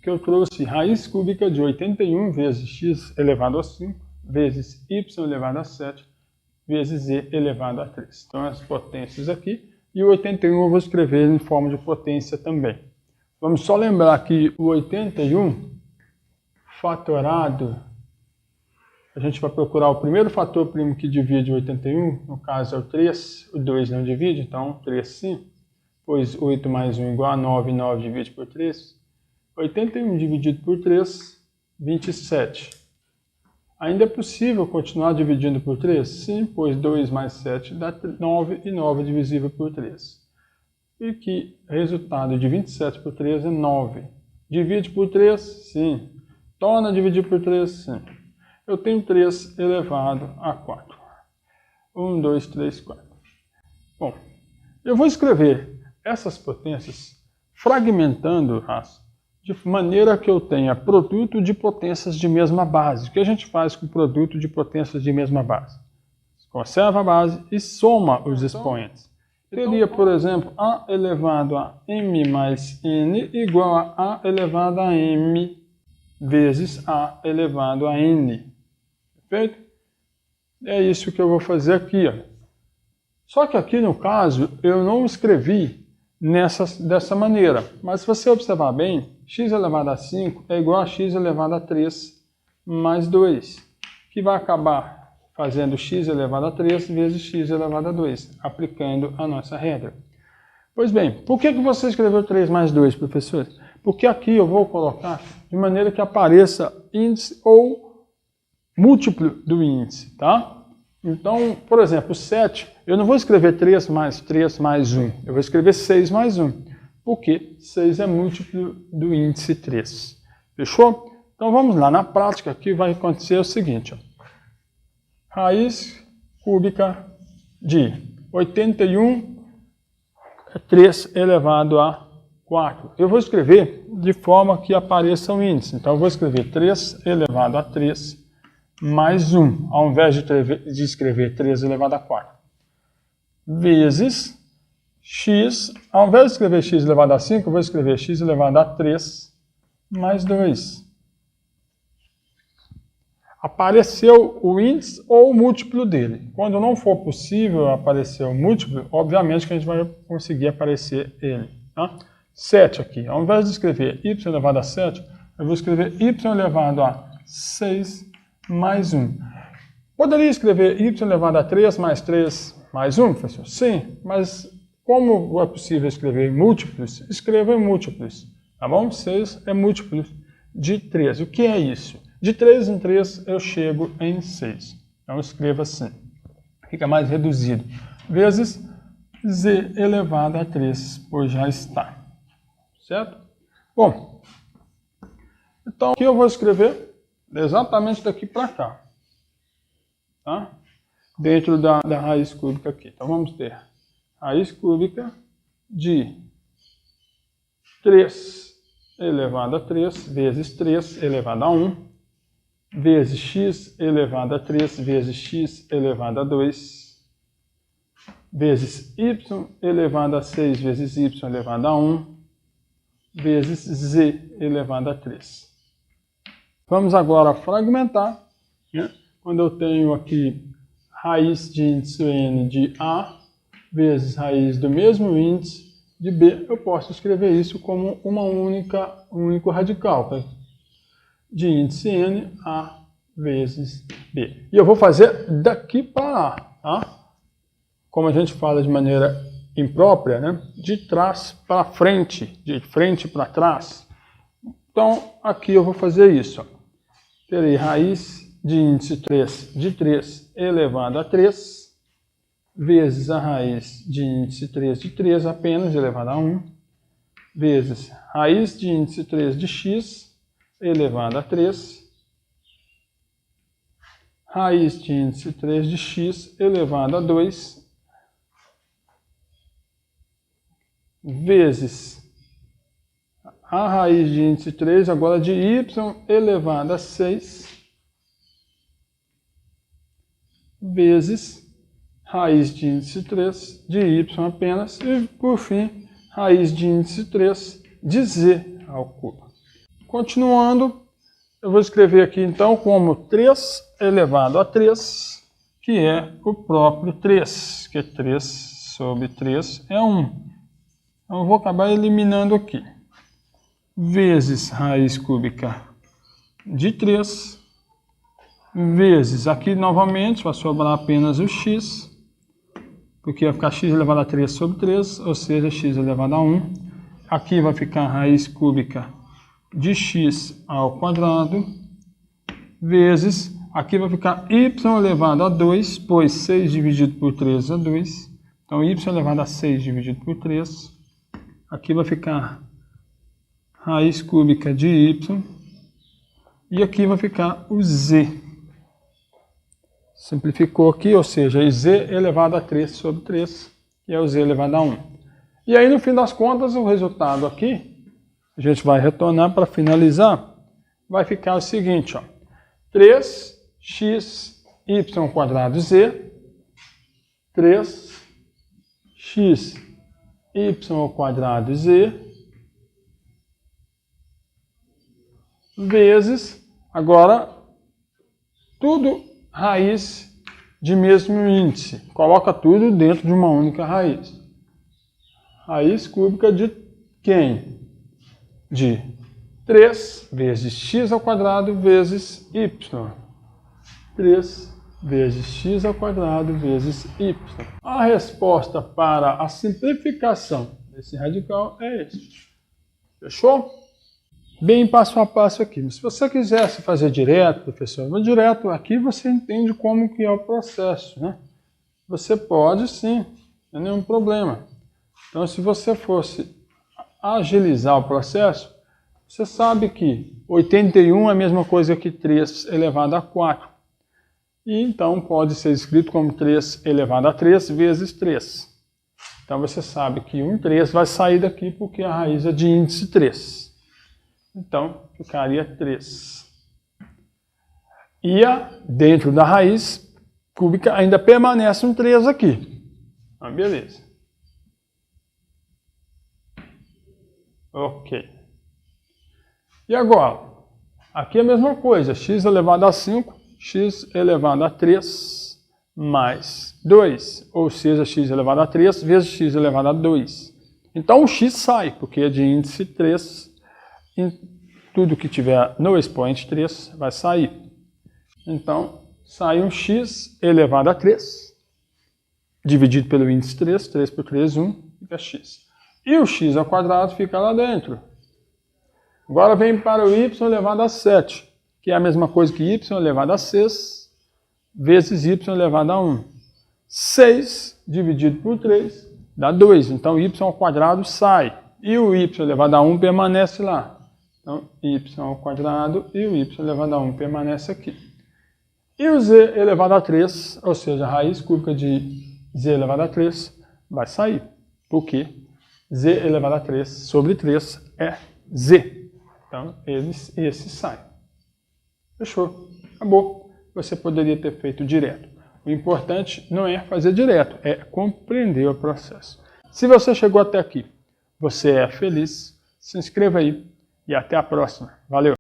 que eu trouxe raiz cúbica de 81 vezes x elevado a 5 vezes y elevado a 7 vezes z elevado a 3. Então, as potências aqui. E o 81 eu vou escrever em forma de potência também. Vamos só lembrar que o 81 fatorado, a gente vai procurar o primeiro fator primo que divide o 81, no caso é o 3, o 2 não divide, então 3 sim, pois 8 mais 1 igual a 9, 9 divide por 3. 81 dividido por 3, 27. Ainda é possível continuar dividindo por 3? Sim, pois 2 mais 7 dá 9 e 9 divisível por 3. E que resultado de 27 por 3 é 9. Divide por 3? Sim. Torna a dividir por 3? Sim. Eu tenho 3 elevado a 4. 1, 2, 3, 4. Bom, eu vou escrever essas potências fragmentando as de maneira que eu tenha produto de potências de mesma base. O que a gente faz com produto de potências de mesma base? Conserva a base e soma os expoentes. Teria, por exemplo, a elevado a m mais n igual a elevado a m vezes a elevado a n. Perfeito? É isso que eu vou fazer aqui. Ó. Só que aqui no caso eu não escrevi dessa maneira. Mas se você observar bem, x elevado a 5 é igual a x elevado a 3 mais 2, que vai acabar fazendo x elevado a 3 vezes x elevado a 2, aplicando a nossa regra. Pois bem, por que você escreveu 3 mais 2, professor? Porque aqui eu vou colocar de maneira que apareça índice ou múltiplo do índice, tá? Então, por exemplo, 7, eu não vou escrever 3 mais 1, eu vou escrever 6 mais 1, porque 6 é múltiplo do índice 3. Fechou? Então vamos lá, na prática aqui vai acontecer o seguinte, ó. Raiz cúbica de 81 é 3 elevado a 4. Eu vou escrever de forma que apareça o índice. Então eu vou escrever 3 elevado a 3 mais 1, ao invés de escrever 3 elevado a 4. Vezes x, ao invés de escrever x elevado a 5, eu vou escrever x elevado a 3 mais 2. Apareceu o índice ou o múltiplo dele. Quando não for possível aparecer o múltiplo, obviamente que a gente vai conseguir aparecer ele. Tá? 7 aqui. Ao invés de escrever y elevado a 7, eu vou escrever y elevado a 6 mais 1. Poderia escrever y elevado a 3 mais 1, professor? Sim, mas como é possível escrever em múltiplos, escreva em múltiplos. Tá bom? 6 é múltiplo de 3. O que é isso? De 3 em 3 eu chego em 6. Então escreva assim. Fica mais reduzido. Vezes z elevado a 3, pois já está. Certo? Bom, então aqui eu vou escrever exatamente daqui para cá. Tá? Dentro da raiz cúbica aqui. Então vamos ter raiz cúbica de 3 elevado a 3 vezes 3 elevado a 1 vezes x elevado a 3 vezes x elevado a 2 vezes y elevado a 6 vezes y elevado a 1 vezes z elevado a 3. Vamos agora fragmentar. Né? Quando eu tenho aqui raiz de índice n de A vezes raiz do mesmo índice de B, eu posso escrever isso como um único radical. Tá? De índice n, A vezes B. E eu vou fazer daqui para lá, tá? Como a gente fala de maneira imprópria, né? De trás para frente, de frente para trás. Então, aqui eu vou fazer isso. Ó. Terei raiz de índice 3 de 3 elevado a 3, vezes a raiz de índice 3 de 3 apenas elevado a 1, vezes raiz de índice 3 de x elevado a 3, raiz de índice 3 de x elevado a 2, vezes a raiz de índice 3 agora de y elevado a 6, vezes raiz de índice 3 de y apenas, e por fim, raiz de índice 3 de z ao cubo. Continuando, eu vou escrever aqui então como 3 elevado a 3, que é o próprio 3, que 3 sobre 3 é 1. Então eu vou acabar eliminando aqui. Vezes raiz cúbica de 3, vezes, aqui novamente vai sobrar apenas o x, porque vai ficar x elevado a 3 sobre 3, ou seja, x elevado a 1. Aqui vai ficar raiz cúbica de x ao quadrado, vezes, aqui vai ficar y elevado a 2, pois 6 dividido por 3 é 2. Então, y elevado a 6 dividido por 3. Aqui vai ficar raiz cúbica de y. E aqui vai ficar o z. Simplificou aqui, ou seja, z elevado a 3 sobre 3, que é o z elevado a 1. E aí, no fim das contas, o resultado aqui, a gente vai retornar para finalizar, vai ficar o seguinte, ó, 3x y quadrado z, 3x y quadrado z, vezes, agora, tudo raiz de mesmo índice. Coloca tudo dentro de uma única raiz. Raiz cúbica de quem? De 3 vezes x ao quadrado vezes y. 3 vezes x ao quadrado vezes y. A resposta para a simplificação desse radical é esse. Fechou? Bem passo a passo aqui. Mas se você quisesse fazer direto, professor, mas direto aqui você entende como que é o processo, né? Você pode sim, não é nenhum problema. Então, se você fosse agilizar o processo, você sabe que 81 é a mesma coisa que 3 elevado a 4. E então pode ser escrito como 3 elevado a 3 vezes 3. Então você sabe que 3 vai sair daqui porque a raiz é de índice 3. Então ficaria 3. E dentro da raiz cúbica ainda permanece um 3 aqui. Ah, beleza. Ok. E agora? Aqui é a mesma coisa. X elevado a 5, x elevado a 3 mais 2. Ou seja, x elevado a 3 vezes x elevado a 2. Então o x sai, porque é de índice 3. E tudo que tiver no expoente 3 vai sair. Então, sai um x elevado a 3, dividido pelo índice 3. 3 por 3, 1, fica x. E o x ao quadrado fica lá dentro. Agora vem para o y elevado a 7, que é a mesma coisa que y elevado a 6, vezes y elevado a 1. 6 dividido por 3 dá 2. Então, y ao quadrado sai. E o y elevado a 1 permanece lá. Então, y ao quadrado e o y elevado a 1 permanece aqui. E o z elevado a 3, ou seja, a raiz cúbica de z elevado a 3, vai sair. Porque z elevado a 3 sobre 3 é z. Então, esse sai. Fechou. Acabou. Você poderia ter feito direto. O importante não é fazer direto, é compreender o processo. Se você chegou até aqui, você é feliz, se inscreva aí e até a próxima. Valeu!